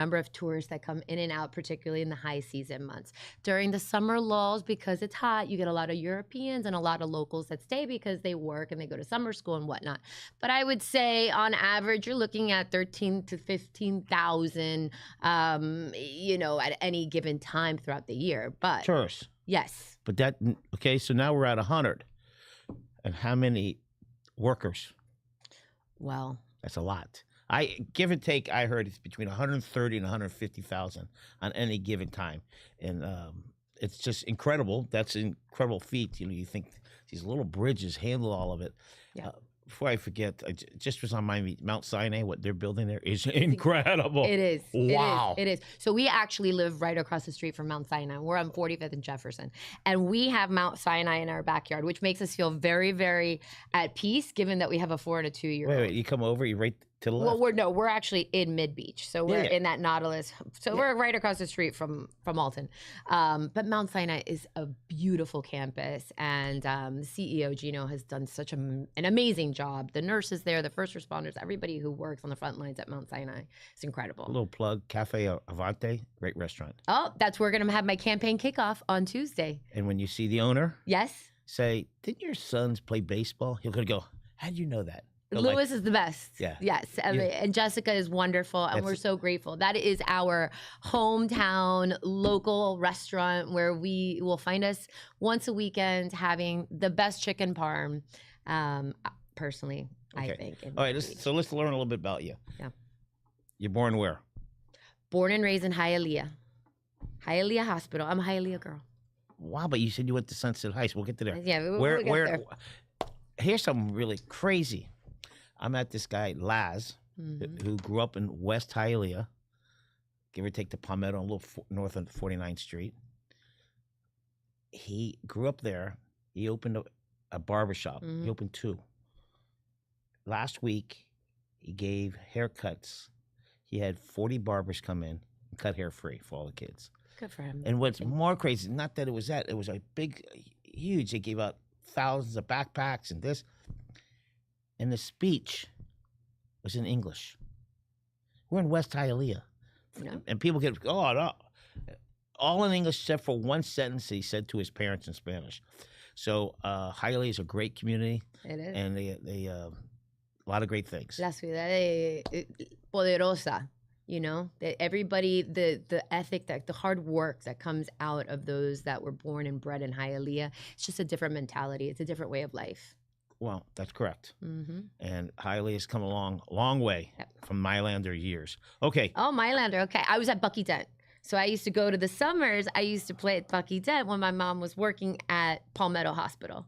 number of tourists that come in and out, particularly in the high season months. During the summer lulls, because it's hot, you get a lot of Europeans and a lot of locals that stay because they work and they go to summer school and whatnot. But I would say on average, you're looking at 13 to 15,000, at any given time throughout the year. But Tourists. yes. But okay, so now we're at 100. And how many workers? Well, that's a lot. Give and take, I heard it's between 130 and 150,000 on any given time. And it's just incredible. That's an incredible feat. You think these little bridges handle all of it. Yeah. Before I forget, I just was on Mount Sinai. What they're building there is incredible. It is. Wow. It is. So we actually live right across the street from Mount Sinai. We're on 45th and Jefferson. And we have Mount Sinai in our backyard, which makes us feel very, very at peace, given that we have a 4 and a 2-year-old. Wait, you come over, you right to the left? Well, we're actually in Mid-Beach. So we're in that Nautilus. So we're right across the street from Alton. But Mount Sinai is a beautiful campus. And the CEO, Gino, has done such an amazing job. The nurses there, the first responders, everybody who works on the front lines at Mount Sinai. It's incredible. A little plug, Cafe Avante, great restaurant. Oh, that's where we're going to have my campaign kickoff on Tuesday. And when you see the owner, yes, say, didn't your sons play baseball? He'll go, how'd you know that? Lewis is the best. Yeah. Yes. And Jessica is wonderful. And we're so grateful. That is our hometown local restaurant where we will find us once a weekend having the best chicken parm, personally, I think. All right. Let's learn a little bit about you. Yeah. You're born where? Born and raised in Hialeah. Hialeah Hospital. I'm a Hialeah girl. Wow. But you said you went to Sunset Heights. We'll get to there. Yeah. We'll get there. Here's something really crazy. I met this guy, Laz, who grew up in West Hialeah, give or take the Palmetto, a little north of 49th Street. He grew up there. He opened a barbershop. He opened 2. Last week, he gave haircuts. He had 40 barbers come in and cut hair free for all the kids. Good for him. And what's more crazy, not that it was that, it was a big, huge, they gave out thousands of backpacks and this. And the speech was in English. We're in West Hialeah. Yeah. And people get, no. All in English except for one sentence he said to his parents in Spanish. So Hialeah is a great community. It is. And they a lot of great things. La ciudad poderosa, everybody, the ethic, the hard work that comes out of those that were born and bred in Hialeah, it's just a different mentality. It's a different way of life. Well, that's correct. And Hialeah has come a long way from Mylander years. Okay. Oh, Mylander. Okay. I was at Bucky Dent. So I used to go to the summers. I used to play at Bucky Dent when my mom was working at Palmetto Hospital.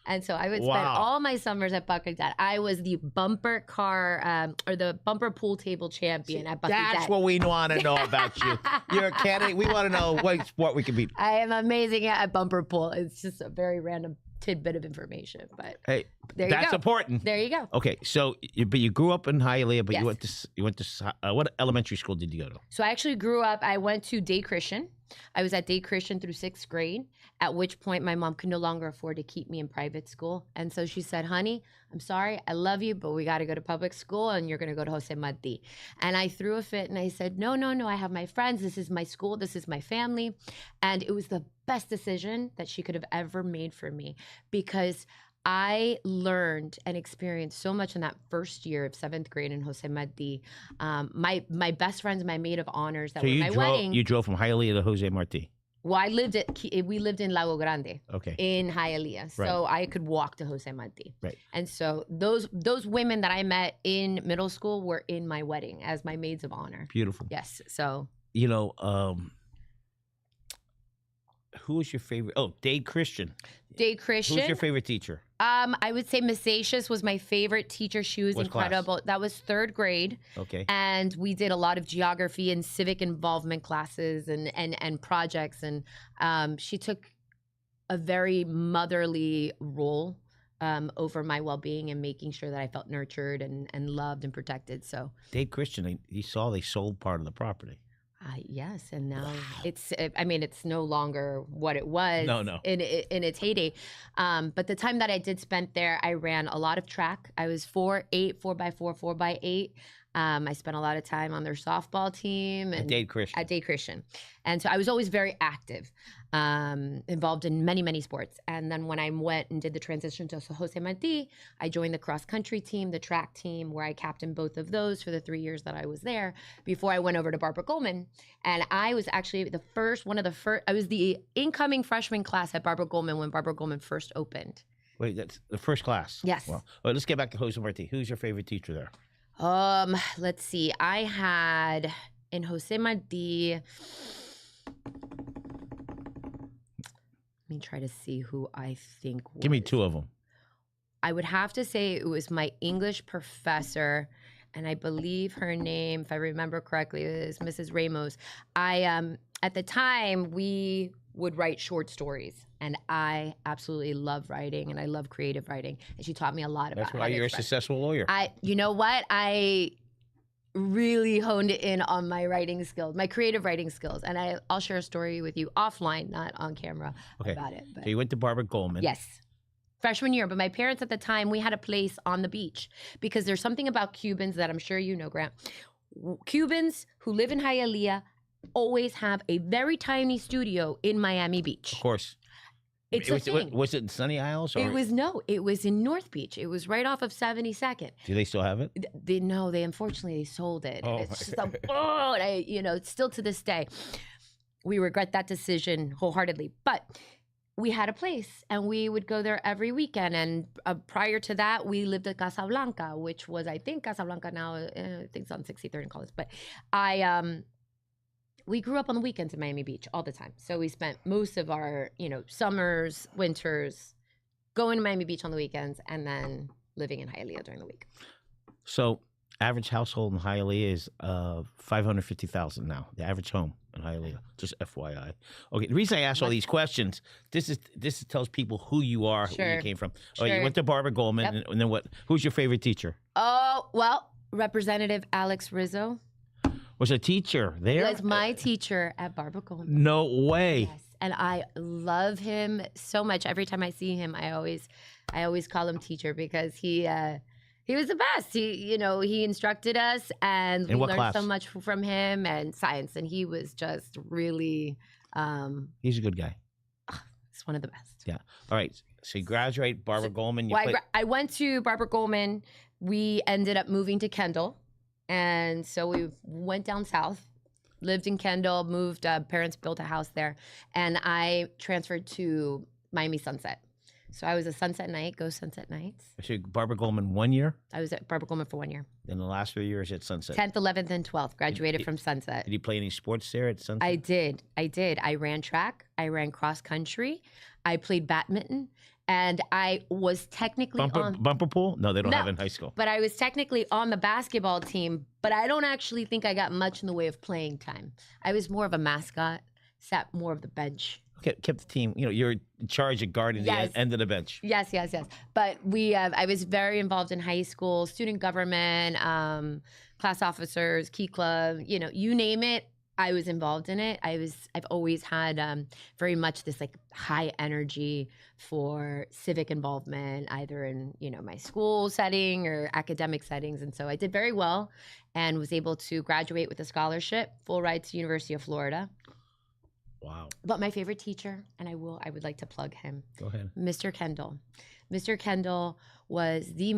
And so I would spend all my summers at Bucky Dent. I was the bumper car or the bumper pool table champion at Bucky Dent. That's what we want to know about you. You're a candidate. We want to know what sport we can beat. I am amazing at bumper pool. It's just a very random tidbit of information, but hey, that's important. There you go. Okay, so but you grew up in Hialeah, but you went to what elementary school did you go to? So I actually grew up. I went to Dade Christian. I was at Dade Christian through 6th grade. At which point, my mom could no longer afford to keep me in private school, and so she said, "Honey, I'm sorry, I love you, but we got to go to public school, and you're going to go to Jose Marti." And I threw a fit, and I said, "No, I have my friends. This is my school. This is my family," and it was the best decision that she could have ever made for me because I learned and experienced so much in that first year of 7th grade in Jose Marti. My best friends, my maid of honors that were my wedding. You drove from Hialeah to Jose Marti. Well, we lived in Lago Grande, in Hialeah, so I could walk to Jose Marti. Right. And so those women that I met in middle school were in my wedding as my maids of honor. Beautiful. Yes. So who was your favorite? Oh, Dade Christian. Dade Christian. Who's your favorite teacher? I would say Miss Satius was my favorite teacher. She was incredible. Class? That was 3rd grade. Okay. And we did a lot of geography and civic involvement classes and projects. And she took a very motherly role over my well-being and making sure that I felt nurtured and loved and protected. So Dade Christian, they sold part of the property. Yes, and now it's no longer what it was in its heyday. But the time that I did spend there, I ran a lot of track. I was 4x8, 4x4, 4x8. I spent a lot of time on their softball team At and Dade Christian. at Dade Christian. And so I was always very active, involved in many, many sports. And then when I went and did the transition to Jose Marti, I joined the cross country team, the track team, where I captained both of those for the 3 years that I was there before I went over to Barbara Goldman. And I was actually I was the incoming freshman class at Barbara Goldman when Barbara Goldman first opened. Wait, that's the first class? Yes. Well, all right, let's get back to Jose Marti. Who's your favorite teacher there? Let's see. I had in Jose Marti. Let me try to see who I think was. Give me two of them. I would have to say it was my English professor, and I believe her name, if I remember correctly, is Mrs. Ramos. At the time, we would write short stories, and I absolutely love writing, and I love creative writing, and she taught me a lot about That's why you're a successful lawyer. You know what? I really honed in on my writing skills, my creative writing skills, and I'll share a story with you offline, not on camera, about it. But. So you went to Barbara Goldman. Yes. Freshman year, but my parents at the time, we had a place on the beach because there's something about Cubans that I'm sure you know, Grant. Cubans who live in Hialeah always have a very tiny studio in Miami Beach. Of course. It's a thing. Was it in Sunny Isles? Or? It was in North Beach. It was right off of 72nd. Do they still have it? They unfortunately sold it. Oh. It's just it's still to this day. We regret that decision wholeheartedly. But we had a place and we would go there every weekend. And prior to that, we lived at Casablanca, which was, I think, Casablanca now, I think it's on 63rd and College. But we grew up on the weekends in Miami Beach all the time. So we spent most of our, summers, winters, going to Miami Beach on the weekends and then living in Hialeah during the week. So average household in Hialeah is $550,000 now. The average home in Hialeah, just FYI. Okay, the reason I ask all these questions, this tells people who you are, where you came from. Oh, you went to Barbara Goldman, and then what? Who's your favorite teacher? Oh, well, Representative Alex Rizzo. Was a teacher there? He was my teacher at Barbara Goldman. No way. Yes, and I love him so much. Every time I see him, I always call him teacher because he was the best. He instructed us, and we learned so much from him and science. And he was just really. He's a good guy. He's one of the best. Yeah. All right. So you graduate Barbara Goldman. I went to Barbara Goldman. We ended up moving to Kendall. And so we went down south, lived in Kendall, moved, parents built a house there, and I transferred to Miami Sunset. So I was a Sunset Night, go Sunset Nights. So Barbara Goldman 1 year? I was at Barbara Goldman for 1 year. Then the last 3 years at Sunset? 10th, 11th, and 12th, graduated from Sunset. Did you play any sports there at Sunset? I did. I ran track, I ran cross country, I played badminton. And I was technically bumper pool? No, they don't have it in high school. But I was technically on the basketball team, but I don't actually think I got much in the way of playing time. I was more of a mascot, sat more of the bench. Kept the team, you're in charge of guarding the end of the bench. Yes. But I was very involved in high school, student government, class officers, key club, you name it. I was involved in it. I've always had very much this high energy for civic involvement, either in my school setting or academic settings, and so I did very well, and was able to graduate with a scholarship, full ride to University of Florida. Wow! But my favorite teacher, and I would like to plug him. Go ahead, Mr. Kendall. Mr. Kendall is the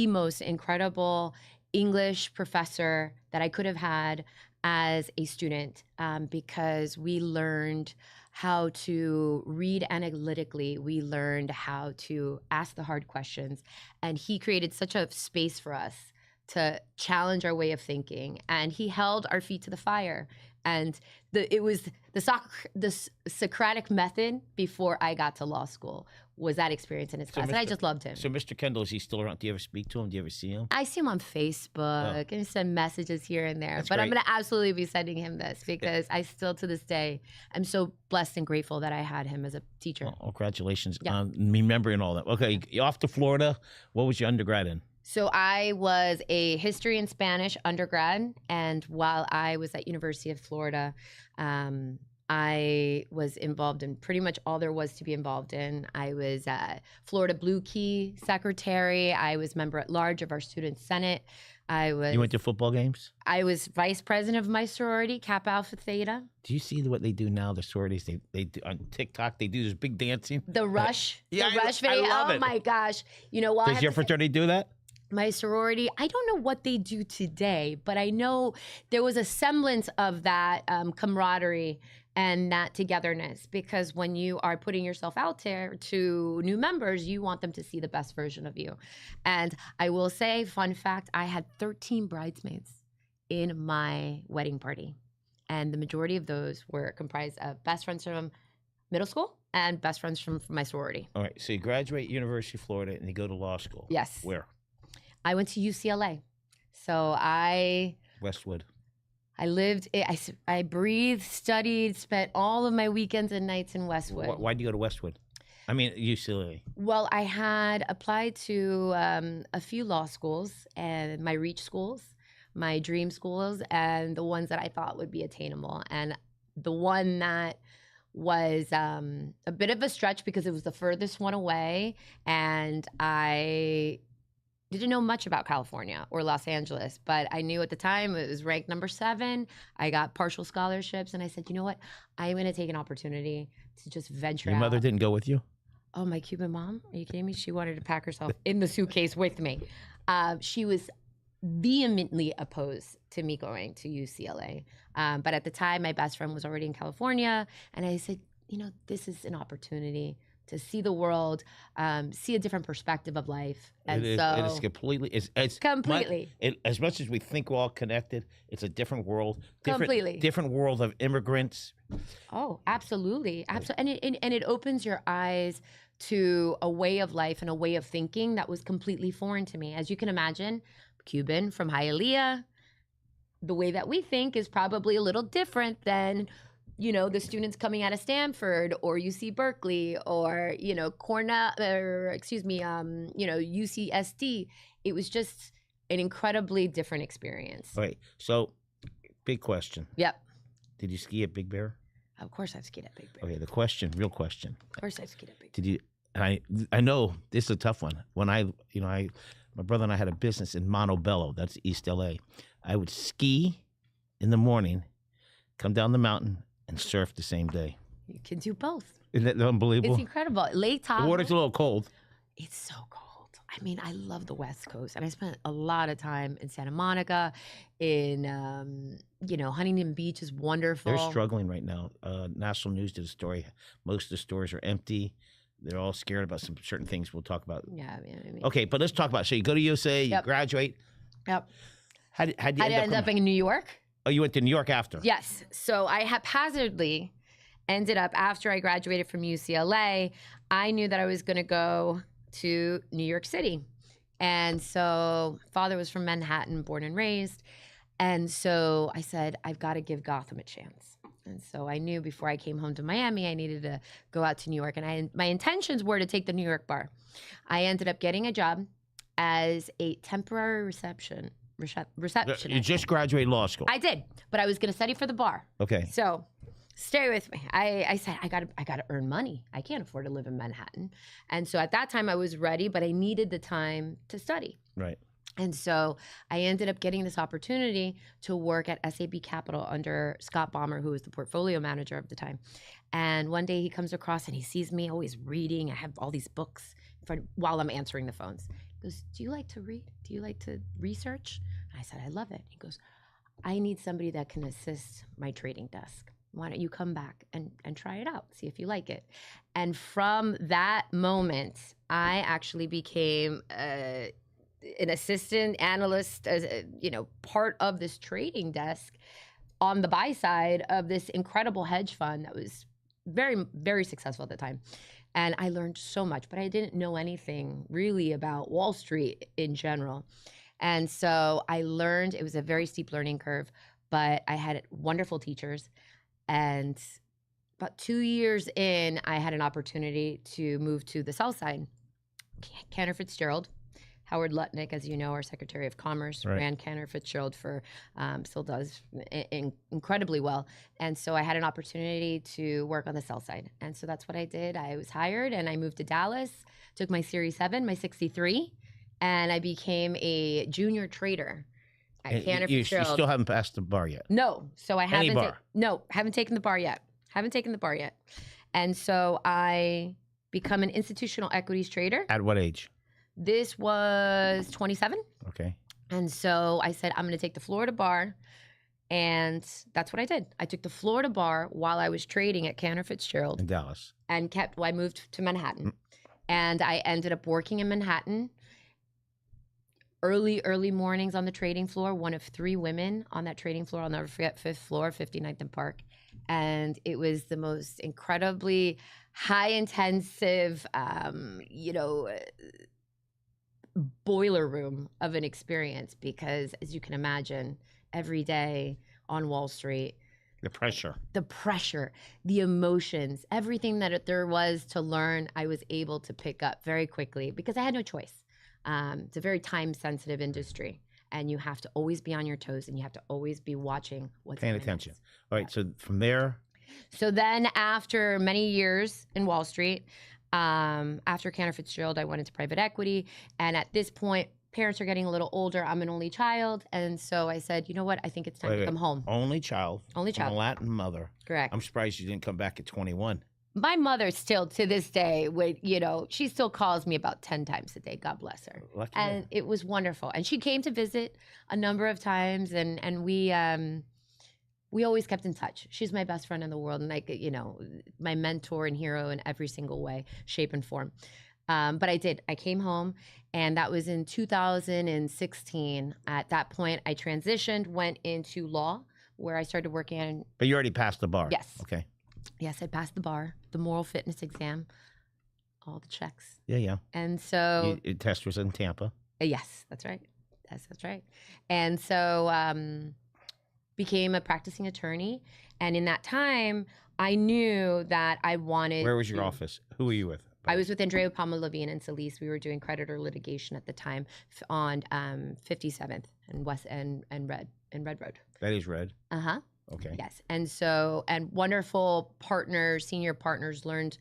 most incredible English professor that I could have had as a student, because we learned how to read analytically. We learned how to ask the hard questions. And he created such a space for us to challenge our way of thinking. And he held our feet to the fire. And it was the Socratic method before I got to law school was that experience in his class. And I just loved him. So Mr. Kendall, is he still around? Do you ever speak to him? Do you ever see him? I see him on Facebook and send messages here and there. That's but great. I'm going to absolutely be sending him this because I still, to this day, I'm so blessed and grateful that I had him as a teacher. Oh, congratulations on remembering all that. Okay, you're off to Florida. What was your undergrad in? So I was a history and Spanish undergrad, and while I was at University of Florida, I was involved in pretty much all there was to be involved in. I was Florida Blue Key secretary. I was member at large of our student senate. You went to football games? I was vice president of my sorority, Kappa Alpha Theta. Do you see what they do now? The sororities, they do on TikTok. They do this big dancing. The Rush, Yeah, the Rush video. I love oh it. my gosh! You know what? Does your fraternity do that? My sorority, I don't know what they do today, but I know there was a semblance of that camaraderie and that togetherness, because when you are putting yourself out there to new members, you want them to see the best version of you. And I will say, fun fact, I had 13 bridesmaids in my wedding party. And the majority of those were comprised of best friends from middle school and best friends from my sorority. All right, so you graduate University of Florida and you go to law school. Yes. Where? I went to UCLA. So Westwood. I lived, I breathed, studied, spent all of my weekends and nights in Westwood. Why'd you go to Westwood? I mean, UCLA. Well, I had applied to a few law schools and my reach schools, my dream schools, and the ones that I thought would be attainable. And the one that was a bit of a stretch because it was the furthest one away, and I didn't know much about California or Los Angeles, but I knew at the time it was ranked number 7. I got partial scholarships, and I said, you know what? I'm going to take an opportunity to just venture out. Your mother didn't go with you? Oh, my Cuban mom? Are you kidding me? She wanted to pack herself in the suitcase with me. She was vehemently opposed to me going to UCLA. But at the time, my best friend was already in California, and I said, you know, this is an opportunity to see the world, see a different perspective of life. And it is completely. It's completely. As much as we think we're all connected, it's a different world. Completely. Different world of immigrants. Oh, absolutely. Absolutely. And it opens your eyes to a way of life and a way of thinking that was completely foreign to me. As you can imagine, Cuban from Hialeah, the way that we think is probably a little different than, you know, the students coming out of Stanford or UC Berkeley or, you know, UCSD. It was just an incredibly different experience. All right. So, big question. Yep. Did you ski at Big Bear? Of course I've skied at Big Bear. Okay, real question. Of course I've skied at Big Bear. Did you, I know this is a tough one. When my brother and I had a business in Montebello, that's East LA. I would ski in the morning, come down the mountain, and surf the same day. You can do both. Isn't that unbelievable? It's incredible. Lake Tahoe. The water's a little cold. It's so cold. I mean, I love the West Coast, and I spent a lot of time in Santa Monica, in Huntington Beach is wonderful. They're struggling right now. National News did a story. Most of the stores are empty. They're all scared about some certain things we'll talk about. Yeah, I mean. Okay, but let's talk about. So you go to USA, you graduate. Yep. How did you end up in New York? Oh, you went to New York after? Yes. So I haphazardly ended up, after I graduated from UCLA, I knew that I was going to go to New York City. And so father was from Manhattan, born and raised. And so I said, I've got to give Gotham a chance. And so I knew before I came home to Miami, I needed to go out to New York. And my intentions were to take the New York bar. I ended up getting a job as a temporary receptionist. You just graduated law school. I did, but I was going to study for the bar. Okay. So stay with me. I said, I got to earn money. I can't afford to live in Manhattan. And so at that time I was ready, but I needed the time to study. Right. And so I ended up getting this opportunity to work at SAB Capital under Scott Baumer, who was the portfolio manager of the time. And one day he comes across and he sees me always reading. I have all these books while I'm answering the phones. He goes, do you like to read? Do you like to research? And I said, I love it. He goes, I need somebody that can assist my trading desk. Why don't you come back and try it out, see if you like it? And from that moment, I actually became an assistant analyst, as part of this trading desk on the buy side of this incredible hedge fund that was very, very successful at the time. And I learned so much, but I didn't know anything really about Wall Street in general. And so I learned, it was a very steep learning curve, but I had wonderful teachers. And about 2 years in, I had an opportunity to move to the South Side. Cantor Fitzgerald, Howard Lutnick, as you know, our Secretary of Commerce, ran Cantor Fitzgerald for, still does incredibly well. And so I had an opportunity to work on the South Side. And so that's what I did. I was hired and I moved to Dallas, took my Series 7, my 63, and I became a junior trader at And Cantor you Fitzgerald. still haven't passed the bar yet. No, so I haven't. bar? No, haven't taken the bar yet. Haven't taken the bar yet, and so I become an institutional equities trader. At what age? This was 27, Okay. and so I said I'm going to take the Florida bar, and that's what I did. I took the Florida bar while I was trading at Cantor Fitzgerald, In Dallas. and I moved to Manhattan, and I ended up working in Manhattan. Early mornings on the trading floor, one of 3 women on that trading floor. I'll never forget, 5th floor, 59th and Park. And it was the most incredibly high intensive, boiler room of an experience because, as you can imagine, every day on Wall Street, The pressure. the emotions, everything that there was to learn, I was able to pick up very quickly because I had no choice. It's a very time-sensitive industry, and you have to always be on your toes, and you have to always be watching what's Paying going attention. next. All right. So from there, So then, after many years in Wall Street, after Cantor Fitzgerald, I went into private equity, and at this point, parents are getting a little older. I'm an only child, and so I said, you know what? I think it's time to come home. only child. Only From child. a Latin mother. Correct. I'm surprised you didn't come back at 21. My mother still, to this day, she still calls me about 10 times a day. God bless her. Lucky And it was wonderful. And she came to visit a number of times, and we always kept in touch. She's my best friend in the world, and my mentor and hero in every single way, shape, and form. But I came home, and that was in 2016. At that point, I transitioned, went into law, where I started working on. But you already passed the bar. Yes. Okay. Yes, I passed the bar, the moral fitness exam, all the checks. Yeah. And so, Your test was in Tampa. yes, that's right. That's right. And so, became a practicing attorney. And in that time, I knew that I wanted. Where was your office? Who were you with? I was with Andrea Palma Levine and Solis. We were doing creditor litigation at the time on 57th and West and Red Road. That is red. Uh-huh. Okay. Yes. And so, and wonderful partners, senior partners, learned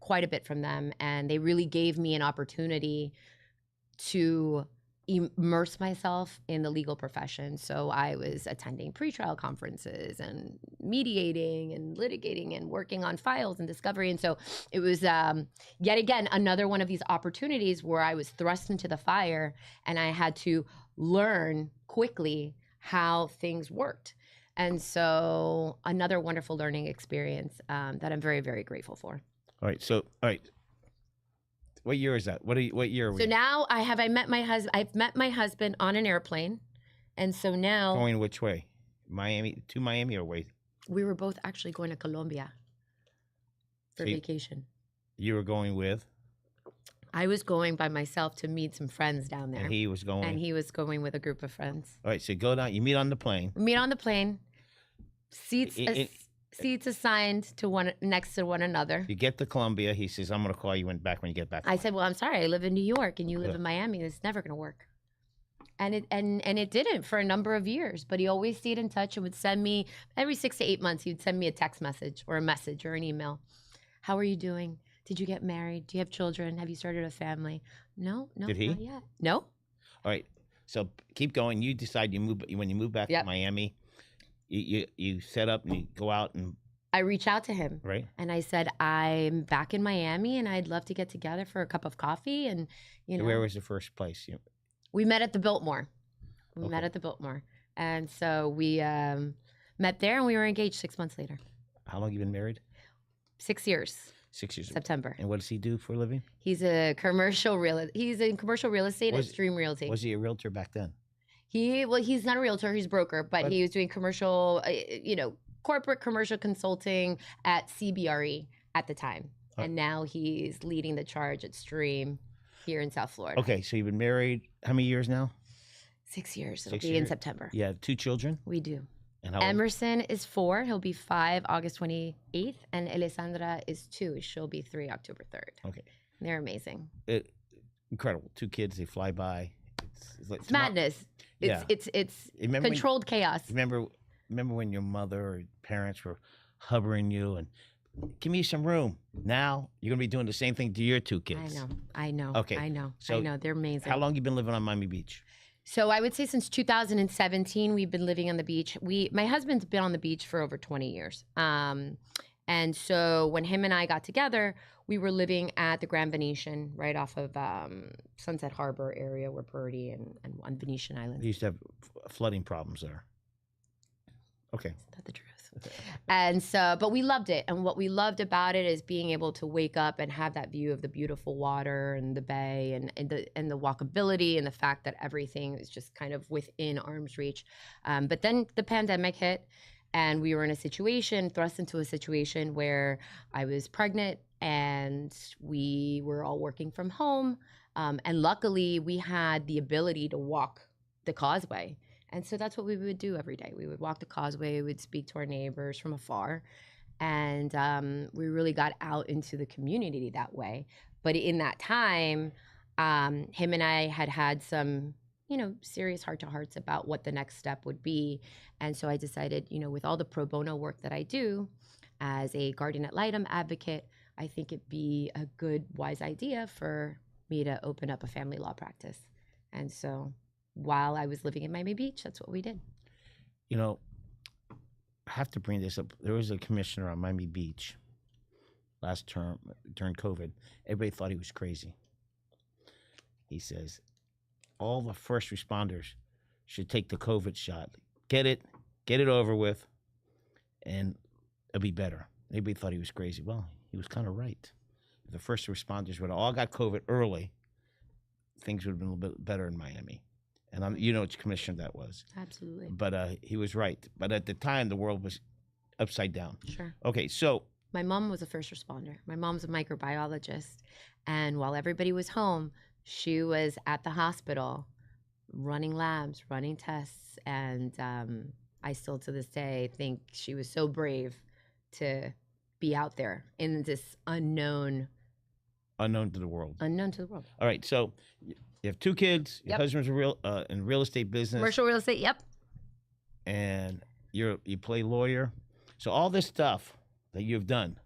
quite a bit from them. And they really gave me an opportunity to immerse myself in the legal profession. So I was attending pretrial conferences and mediating and litigating and working on files and discovery. And so it was yet again another one of these opportunities where I was thrust into the fire and I had to learn quickly how things worked. And so another wonderful learning experience that I'm very, very grateful for. All right. What year is that? What year are we? So now I've met my husband on an airplane. And so now Going which way? To Miami or wait? we were both actually going to Colombia for vacation. You were going with? I was going by myself to meet some friends down there. And he was going? And he was going with a group of friends. All right, so you go down, you meet on the plane. We meet on the plane. Seats assigned to next to one another. You get to Colombia. He says, I'm going to call you back when you get back. I said, well, I'm sorry. I live in New York and you live in Miami. It's never going to work. And it didn't for a number of years. But he always stayed in touch and would send me, every 6 to 8 months, he would send me a text message or an email. How are you doing? Did you get married? Do you have children? Have you started a family? No, Did he? Not yet. No. All right. So keep going. You decide when you move back to Miami, you set up and you go out and. I reach out to him. Right. And I said, I'm back in Miami and I'd love to get together for a cup of coffee. And, Where was the first place? We met at the Biltmore. And so we met there and we were engaged 6 months later. How long you been married? 6 years. 6 years. September. And what does he do for a living? He's in commercial real estate at Stream Realty. Was he a realtor back then? He's not a realtor, he's a broker, but he was doing commercial, corporate commercial consulting at CBRE at the time. And now he's leading the charge at Stream here in South Florida. Okay, so you've been married how many years now? 6 years. It'll be in September. You have 2 children? We do. And how old? Emerson is 4. He'll be 5 August 28th. And Alessandra is 2. She'll be 3 October 3rd. Okay. They're amazing. Incredible. 2 kids, they fly by. It's madness. It's controlled chaos. Remember when your mother or parents were hovering you and give me some room. Now you're gonna be doing the same thing to your 2 kids. I know. Okay. I know. So They're amazing. How long you been living on Miami Beach? So I would say since 2017, we've been living on the beach. My husband's been on the beach for over 20 years. And so when him and I got together, we were living at the Grand Venetian right off of Sunset Harbor area where Purdy and on Venetian Island. We used to have flooding problems there. Okay. Isn't that the truth? And so, but we loved it. And what we loved about it is being able to wake up and have that view of the beautiful water and the bay and the walkability and the fact that everything is just kind of within arm's reach. But then the pandemic hit and we were thrust into a situation where I was pregnant and we were all working from home. And luckily we had the ability to walk the causeway. And so that's what we would do every day. We would walk the causeway, we would speak to our neighbors from afar. And we really got out into the community that way. But in that time, him and I had some, serious heart-to-hearts about what the next step would be. And so I decided, with all the pro bono work that I do as a guardian ad litem advocate, I think it'd be a good, wise idea for me to open up a family law practice. And so while I was living in Miami Beach, that's what we did. I have to bring this up. There was a commissioner on Miami Beach last term during COVID. Everybody thought he was crazy. He says, all the first responders should take the COVID shot. Get it over with, and it'll be better. Everybody thought he was crazy. Well, he was kind of right. If the first responders would have all got COVID early, things would have been a little bit better in Miami. And which commissioner that was. Absolutely. But he was right. But at the time, the world was upside down. Sure. Okay, so. My mom was a first responder. My mom's a microbiologist. And while everybody was home, she was at the hospital running labs, running tests. And I still to this day think she was so brave to be out there in this unknown to the world. Unknown to the world. All right, so you have 2 kids. Your husband's in real estate business. Commercial real estate, yep. And you play lawyer. So all this stuff that you've done,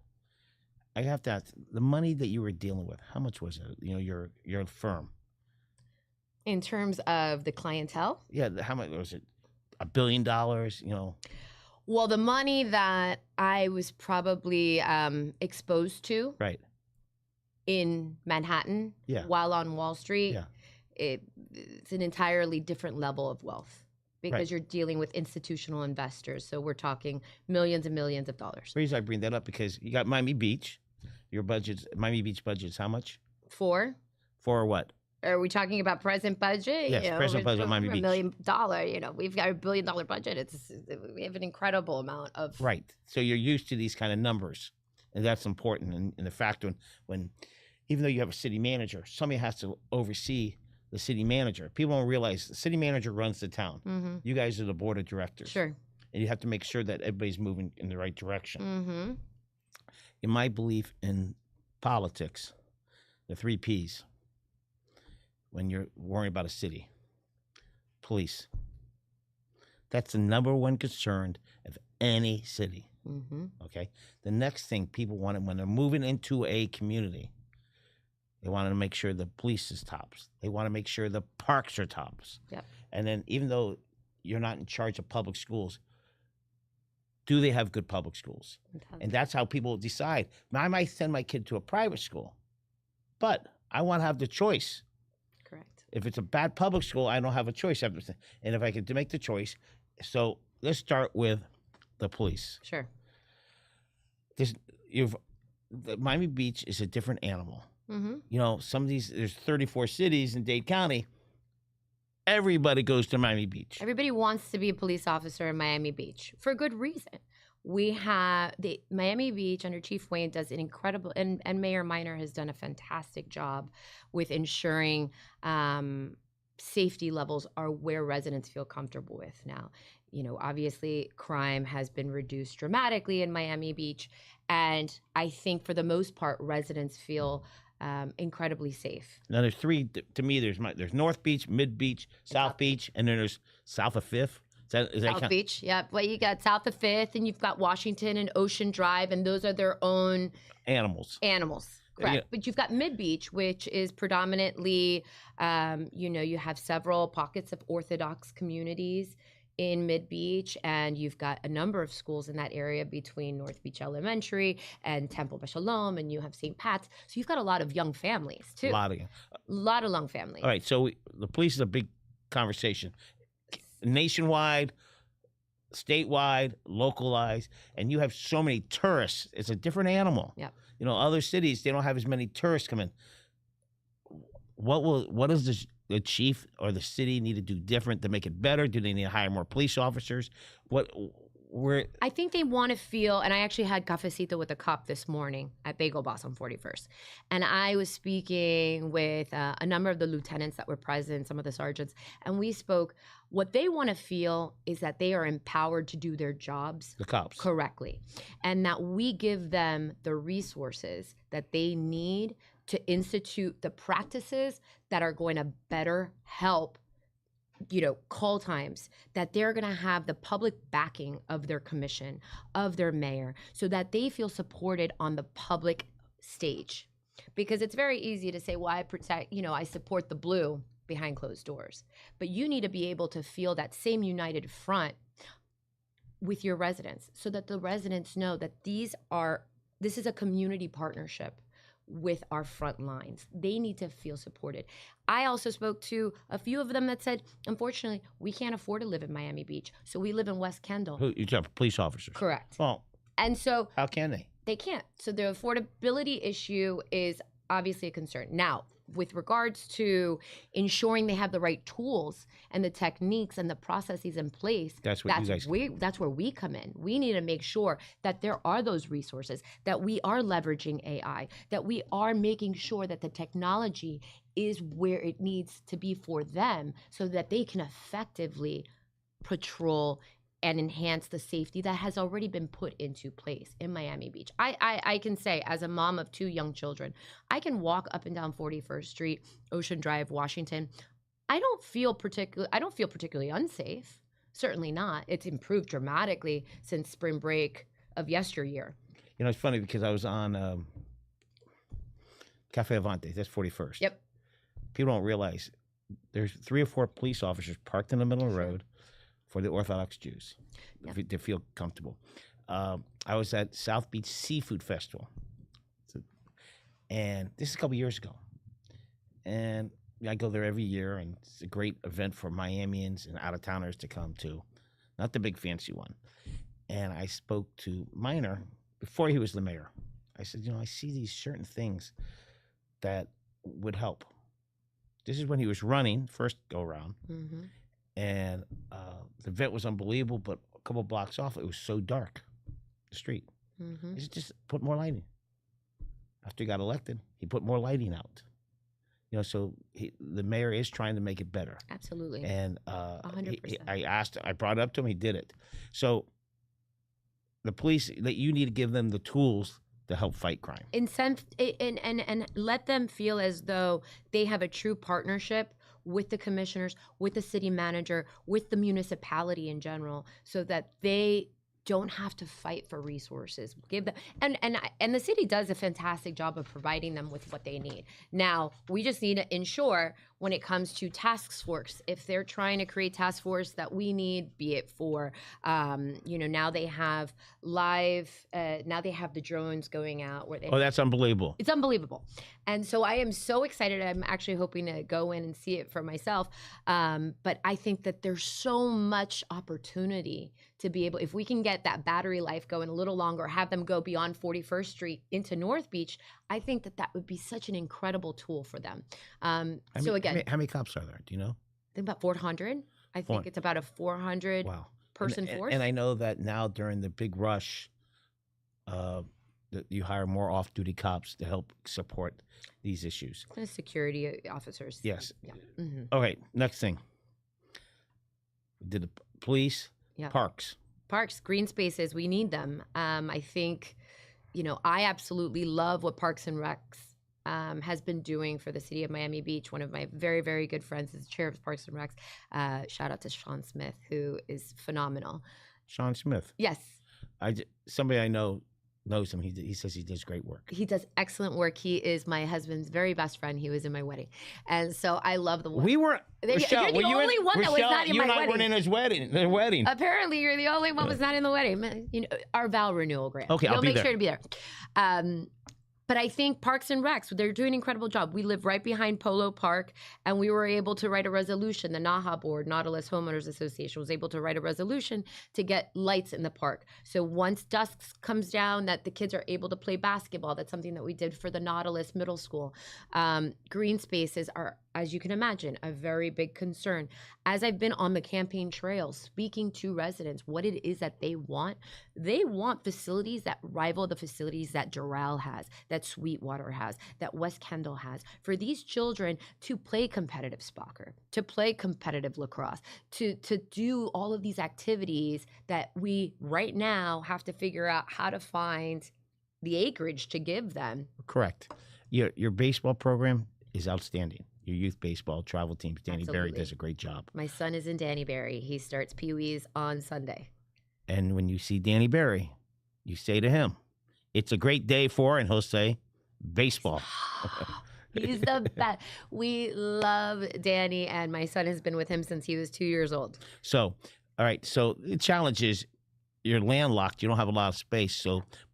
I have to ask, the money that you were dealing with, how much was it? Your firm. In terms of the clientele? Yeah, how much was it? $1 billion, Well, the money that I was probably exposed to. Right. In Manhattan, while on Wall Street, it's an entirely different level of wealth because you're dealing with institutional investors. So we're talking millions and millions of dollars. The reason I bring that up because you got Miami Beach. Your Miami Beach budget's how much? For what? Are we talking about present budget? Yes, present budget Miami Beach. $1 million, we've got $1 billion budget. We have an incredible amount of. Right. So you're used to these kind of numbers. And that's important. And the fact when even though you have a city manager, somebody has to oversee the city manager. People don't realize the city manager runs the town. Mm-hmm. You guys are the board of directors. Sure. And you have to make sure that everybody's moving in the right direction. Mm-hmm. In my belief in politics, the 3 Ps, when you're worrying about a city, police. That's the number one concern of any city. Mm-hmm. Okay. The next thing people want when they're moving into a community, they want to make sure the police is tops. They want to make sure the parks are tops. Yep. And then even though you're not in charge of public schools, do they have good public schools? And that's how people decide. Now, I might send my kid to a private school, but I want to have the choice. Correct. If it's a bad public school, I don't have a choice. And if I can make the choice, so let's start with the police. Sure. Miami Beach is a different animal. Mm-hmm. Some of there's 34 cities in Dade County. Everybody goes to Miami Beach. Everybody wants to be a police officer in Miami Beach for good reason. We have the Miami Beach under Chief Wayne does an incredible, and Mayor Minor has done a fantastic job with ensuring safety levels are where residents feel comfortable with now. Obviously crime has been reduced dramatically in Miami Beach. And I think for the most part, residents feel incredibly safe. Now there's 3, to me, there's North Beach, Mid Beach, South Beach, and then there's South of 5th. Is that South Beach, yeah. Well, you got South of 5th, and you've got Washington and Ocean Drive, and those are their own animals. Correct. But you've got Mid-Beach, which is predominantly, you have several pockets of Orthodox communities in Mid-Beach, and you've got a number of schools in that area between North Beach Elementary and Temple Shalom, and you have St. Pat's. So you've got a lot of young families, too. A lot of young families. All right, so the police is a big conversation. Nationwide, statewide, localized, and you have so many tourists. It's a different animal. Yep. Other cities, they don't have as many tourists come in. What does the chief or the city need to do different to make it better? Do they need to hire more police officers? I think they want to feel, and I actually had cafecito with a cop this morning at Bagel Boss on 41st. And I was speaking with a number of the lieutenants that were present, some of the sergeants, and we spoke. What they want to feel is that they are empowered to do their jobs, the cops, correctly, and that we give them the resources that they need to institute the practices that are going to better help call times, that they're going to have the public backing of their commission, of their mayor, so that they feel supported on the public stage. Because it's very easy to say, well, I support the blue behind closed doors. But you need to be able to feel that same united front with your residents, so that the residents know that this is a community partnership with our front lines. They need to feel supported. I also spoke to a few of them that said, unfortunately, we can't afford to live in Miami Beach, so we live in West Kendall. Who you talking police officers? Correct. Well, and so how can they? They can't. So the affordability issue is obviously a concern. Now, with regards to ensuring they have the right tools and the techniques and the processes in place, that's where we come in. We need to make sure that there are those resources, that we are leveraging AI, that we are making sure that the technology is where it needs to be for them, so that they can effectively patrol and enhance the safety that has already been put into place in Miami Beach. I can say, as a mom of 2 young children, I can walk up and down 41st Street, Ocean Drive, Washington. I don't feel particularly unsafe. Certainly not. It's improved dramatically since spring break of yesteryear. It's funny because I was on Cafe Avante. That's 41st. Yep. People don't realize there's 3 or 4 police officers parked in the middle of the road for the Orthodox Jews, to feel comfortable. I was at South Beach Seafood Festival, and this is a couple years ago. And I go there every year, and it's a great event for Miamians and out-of-towners to come to, not the big fancy one. And I spoke to Minor before he was the mayor. I said, I see these certain things that would help. This is when he was running, first go-around. Mm-hmm. And the event was unbelievable, but a couple blocks off, it was so dark, the street. Mm-hmm. He just put more lighting. After he got elected, he put more lighting out. So the mayor is trying to make it better. Absolutely. And 100%. I brought it up to him, he did it. So the police, you need to give them the tools to help fight crime. And let them feel as though they have a true partnership with the commissioners, with the city manager, with the municipality in general, so that they don't have to fight for resources. Give them, and the city does a fantastic job of providing them with what they need. Now, we just need to ensure when it comes to task force, if they're trying to create task force that we need, be it for, now they have now they have the drones going out. That's unbelievable. It's unbelievable. And so I am so excited. I'm actually hoping to go in and see it for myself. But I think that there's so much opportunity to be able, if we can get that battery life going a little longer, have them go beyond 41st Street into North Beach, I think that would be such an incredible tool for them. How many cops are there? Do you know? I think about 400. I think it's about a 400 person force. And I know that now during the big rush, that you hire more off-duty cops to help support these issues. And security officers. Yes. Yeah. Mm-hmm. Okay, next thing. We did the police, parks. Parks, green spaces, we need them. I think, I absolutely love what Parks and Recs has been doing for the city of Miami Beach. One of my very, very good friends is the chair of Parks and Recs. Shout out to Sean Smith, who is phenomenal. Sean Smith? Yes. Somebody I know knows him. He says he does great work. He does excellent work. He is my husband's very best friend. He was in my wedding. And so I love the We were, Rochelle, you're the only one that was not in you my and I wedding. weren't in his wedding. Their wedding. Apparently, you're the only one was not in the wedding. You know, our vow renewal grant. Okay, I'll be make there. sure to be there. But I think Parks and Recs, they're doing an incredible job. We live right behind Polo Park, and we were able to write a resolution. The NAHA board, Nautilus Homeowners Association, was able to write a resolution to get lights in the park. So once dusk comes down, that the kids are able to play basketball. That's something that we did for the Nautilus Middle School. Green spaces are, as you can imagine, a very big concern. As I've been on the campaign trail speaking to residents, what it is that they want facilities that rival the facilities that Doral has, that Sweetwater has, that West Kendall has, for these children to play competitive soccer, to play competitive lacrosse, to do all of these activities that we right now have to figure out how to find the acreage to give them. Correct. Your baseball program is outstanding. Your youth baseball travel team, Danny Berry does a great job. My son is in Danny Berry. He starts Pee-wees on Sunday. And when you see Danny Berry, you say to him, "It's a great day for," and he'll say, "baseball." He's the best. We love Danny, and my son has been with him since he was 2 years old. So, all right. So the challenge is you're landlocked. You don't have a lot of space.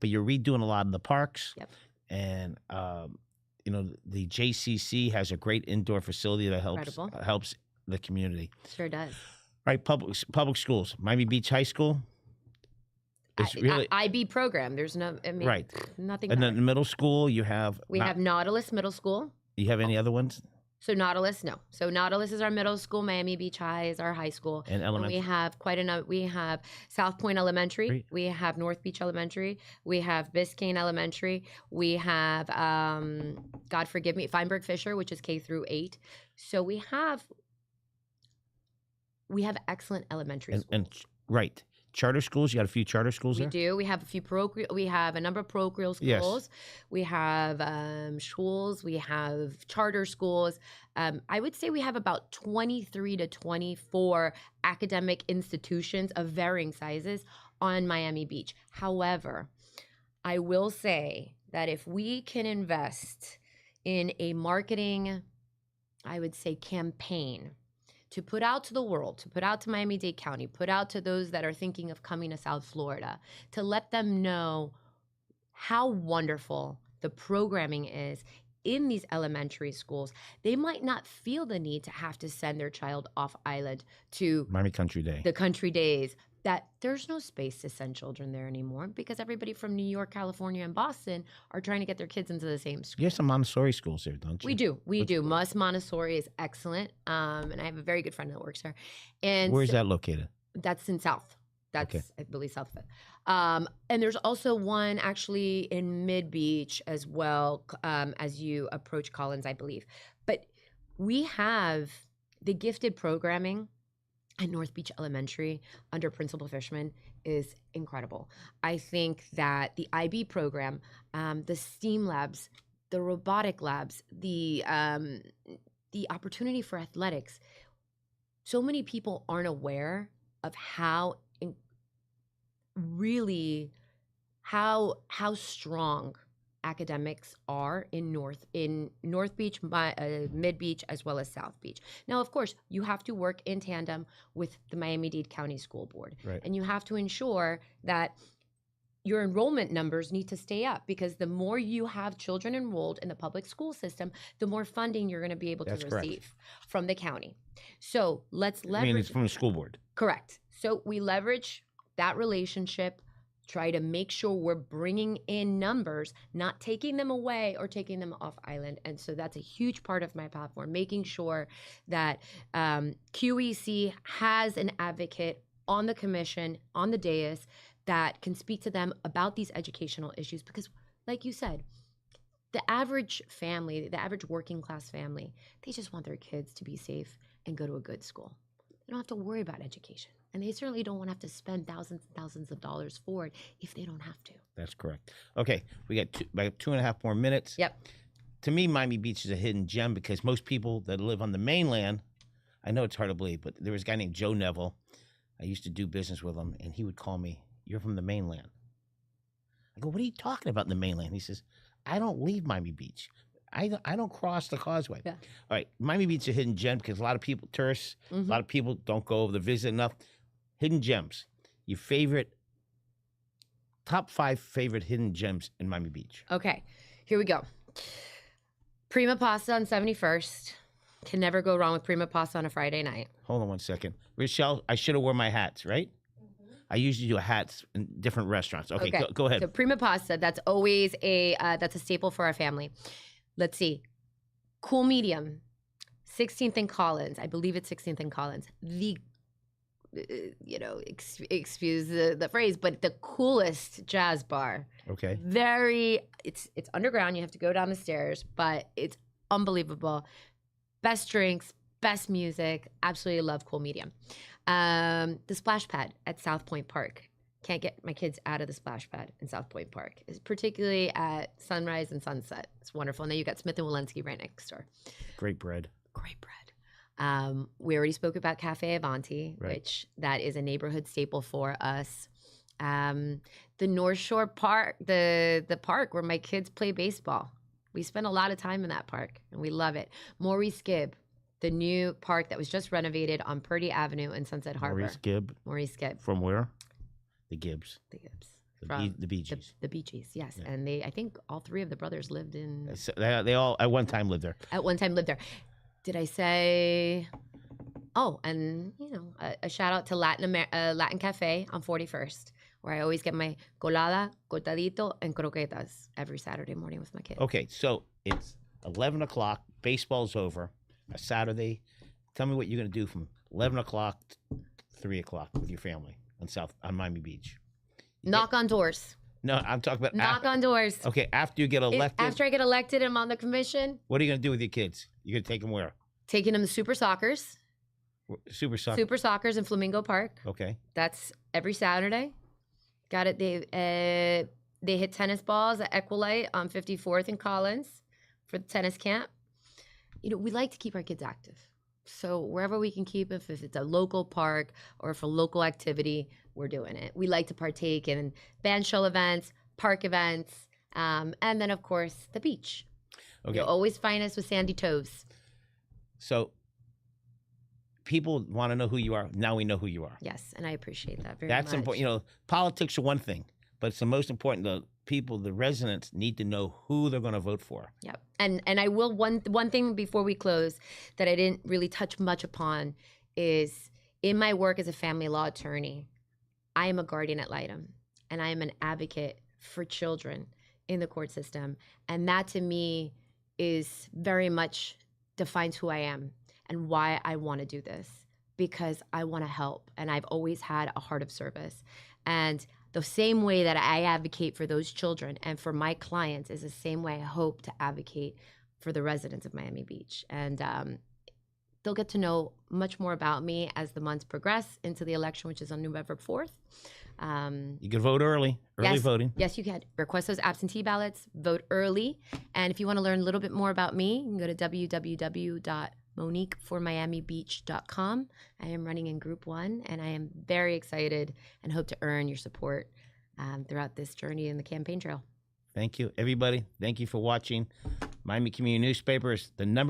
But you're redoing a lot of the parks. Yep. And you know, the JCC has a great indoor facility that helps the community. Sure does. All right, public schools. Miami Beach High School. It's really IB program. There's no, I mean, right. Nothing. And then the middle school, you have. We have Nautilus Middle School. You have any other ones? So Nautilus, no. So Nautilus is our middle school. Miami Beach High is our high school. And elementary. And we have quite enough. We have South Point Elementary. Great. We have North Beach Elementary. We have Biscayne Elementary. We have, God forgive me, Feinberg Fisher, which is K through 8. So we have excellent elementary schools. And right. Charter schools, you got a few charter schools there? We do. We have a few we have a number of parochial schools. Yes. We have schools. We have charter schools. I would say we have about 23 to 24 academic institutions of varying sizes on Miami Beach. However, I will say that if we can invest in a marketing, I would say, campaign to put out to the world, to put out to Miami-Dade County, put out to those that are thinking of coming to South Florida, to let them know how wonderful the programming is in these elementary schools. They might not feel the need to have to send their child off island to Miami Country Day. The Country Days. That there's no space to send children there anymore because everybody from New York, California, and Boston are trying to get their kids into the same school. You have some Montessori schools there, don't you? We do. We do. Montessori is excellent. And I have a very good friend that works there. And where's that located? That's in South. That's, okay. I believe, South Fifth. And there's also one actually in Mid Beach as well, as you approach Collins, I believe. But we have the gifted programming at North Beach Elementary under Principal Fishman is incredible. I think that the IB program, the STEAM labs, the robotic labs, the opportunity for athletics, so many people aren't aware of how strong academics are in North Beach, Mid Beach, as well as South Beach. Now, of course, you have to work in tandem with the Miami-Dade County School Board. Right. And you have to ensure that your enrollment numbers need to stay up because the more you have children enrolled in the public school system, the more funding you're going to be able to receive from the county. So let's leverage. I mean, it's from the school board. Correct. So we leverage that relationship, try to make sure we're bringing in numbers, not taking them away or taking them off island. And so that's a huge part of my platform, making sure that QEC has an advocate on the commission, on the dais, that can speak to them about these educational issues. Because like you said, the average family, the average working class family, they just want their kids to be safe and go to a good school. They don't have to worry about education. And they certainly don't want to have to spend thousands and thousands of dollars for it if they don't have to. That's correct. Okay, we got about 2.5 more minutes. Yep. To me, Miami Beach is a hidden gem because most people that live on the mainland, I know it's hard to believe, but there was a guy named Joe Neville. I used to do business with him, and he would call me, "You're from the mainland." I go, what are you talking about in the mainland? He says, I don't leave Miami Beach. I don't cross the causeway. Yeah. All right, Miami Beach is a hidden gem because a lot of people, tourists, a lot of people don't go over to visit enough. Hidden gems. Your top 5 favorite hidden gems in Miami Beach. Okay, here we go. Prima Pasta on 71st. Can never go wrong with Prima Pasta on a Friday night. Hold on one second. Rochelle, I should have worn my hats, right? I usually do hats in different restaurants. Okay. Go ahead. So Prima Pasta, that's always that's a staple for our family. Let's see. Cool Medium, 16th and Collins. I believe it's 16th and Collins. The, excuse the phrase, but the coolest jazz bar. Okay. It's underground. You have to go down the stairs, but it's unbelievable. Best drinks, best music. Absolutely love Cool Medium. The splash pad at South Point Park. Can't get my kids out of the splash pad in South Point Park. It's particularly at sunrise and sunset. It's wonderful. And then you got Smith & Walensky right next door. Great bread. Great bread. We already spoke about Cafe Avanti, which that is a neighborhood staple for us. The North Shore Park, the park where my kids play baseball. We spend a lot of time in that park, and we love it. Maurice Gibb, the new park that was just renovated on Purdy Avenue in Sunset Harbor. Maurice Gibb. From where? The Gibbs. The Gibbs. The Bee Gees. The Bee Gees, yes. Yeah. And I think all 3 of the brothers lived in. They all at one time lived there. Did I say? Oh, and a shout out to Latin Cafe on 41st, where I always get my colada, cortadito, and croquetas every Saturday morning with my kids. Okay, so it's 11 o'clock. Baseball's over. A Saturday. Tell me what you're going to do from 11 o'clock to 3 o'clock with your family on Miami Beach. Knock on doors. No, I'm talking about knock on doors. Okay, after you get elected. After I get elected and I'm on the commission. What are you going to do with your kids? You're going to take them where? Taking them to Super Soccers. Super Soccers in Flamingo Park. Okay. That's every Saturday. Got it. They hit tennis balls at Equilite on 54th and Collins for the tennis camp. We like to keep our kids active. So wherever we can keep them, if it's a local park or if a local activity, we're doing it. We like to partake in band show events, park events, and then, of course, the beach. Okay. You'll always find us with sandy toes. So people want to know who you are. Now we know who you are. Yes, and I appreciate that very much. That's important. Politics are one thing, but it's the most important. The people, the residents, need to know who they're going to vote for. Yep. And I will, one thing before we close that I didn't really touch much upon is in my work as a family law attorney, I am a guardian ad litem, and I am an advocate for children in the court system. And that to me is very much defines who I am and why I want to do this, because I want to help. And I've always had a heart of service. And the same way that I advocate for those children and for my clients is the same way I hope to advocate for the residents of Miami Beach. And they'll get to know much more about me as the months progress into the election, which is on November 4th. You can vote early voting. Yes, you can. Request those absentee ballots, vote early. And if you want to learn a little bit more about me, you can go to www.moniqueformiamibeach.com. I am running in Group 1, and I am very excited and hope to earn your support throughout this journey in the campaign trail. Thank you, everybody. Thank you for watching. Miami Community Newspaper is the #1